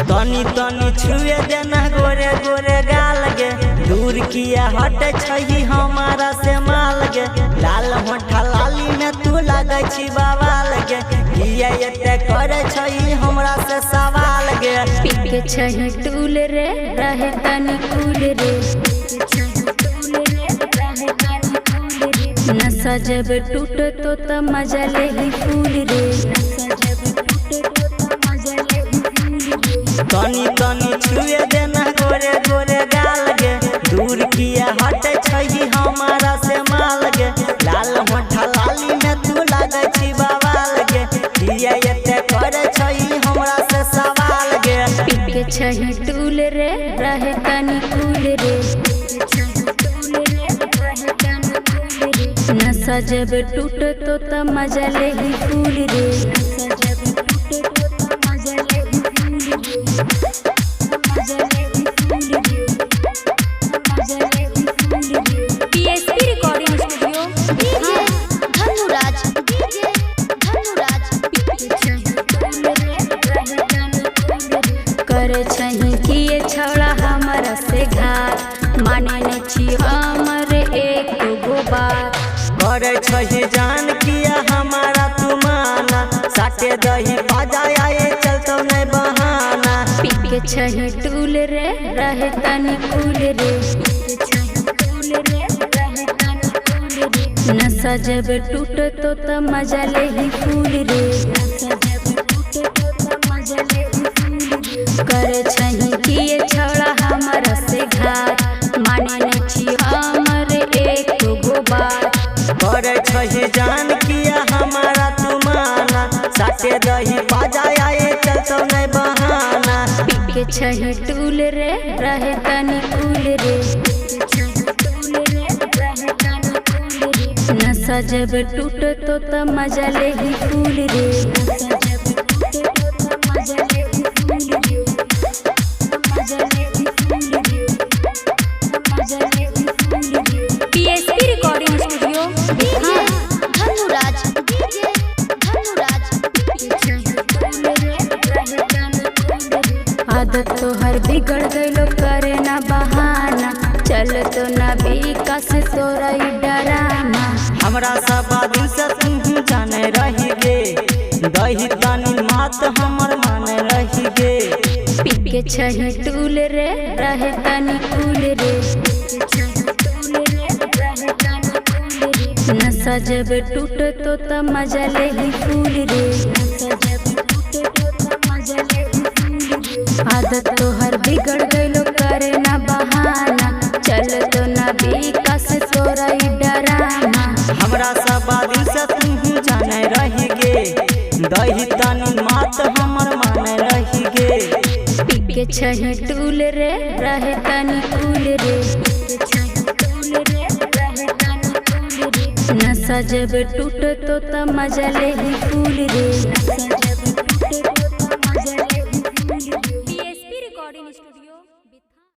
तनी तनी छुए देना गोरे गोरे गाल गे, दूर किया हट छही हमारा से माल गे। लाल होठा लाली में तू लगे छी बवाल गे, किया एते करे छही हमरा से सवाल गे। पीके छही टूल रे रहे तनी कूल रे, नशा जब टूट तो मजा ले ही फूल रे। तनी तनी छुए देना गोरे गोरे गाल गे, दूर किया हट छही हमारा से माल गे। लाल होठा लाली में तू लगे छी बवाल गे, किया एते करे छही हमरा से सवाल गे। पीके छही टूल रे रहे तनी कूल रे, नशा जब टूट तो मजा ले ही फूल रे। करे छही किए छौड़ा हमरा से घात, माने न छी हमर एक गो बात। करे छही जान किया हमारा तू माना, साटे दही बाजा आए चलतो नहीं बहाना। पीके छही टूल रे रहे तनी कूल रे, नशा जब टूट तो मजा ले ही फूल रे। करे छही किए छौड़ा हमरा से घात, माने न छी हमर एक गो बात। करे छही जान किया हमारा तू माना, साटे दही बाजा आए चलतो नहीं बहाना। पीके छही टूल रे रहे तनी कूल रे, नशा जब टूट तो मजा ले ही फूल रे। आदत तो हर बिगड़ गइलो करे ना बहाना, चल तो ना विकास तोरा ई डराना। हमरा सब दिन से तू जाने रही गे, दही तनी मात हमर माने रही गे। पीके छही टूल रे रहे तनी कूल रे, नशा जब टूट तो मजा ले ही फूल रे। आदत तो हर बिगड़ गइलो करे ना बहाना, चल तो ना विकास तोरा ई डराना। हमरा सब दिन से तू जाने रही गे, दही तनी मात हमर माने रही गे। पीके छही टूल रे रहे तनी कूल रे, नशा जब टूट तो मजा ले ही फूल रे।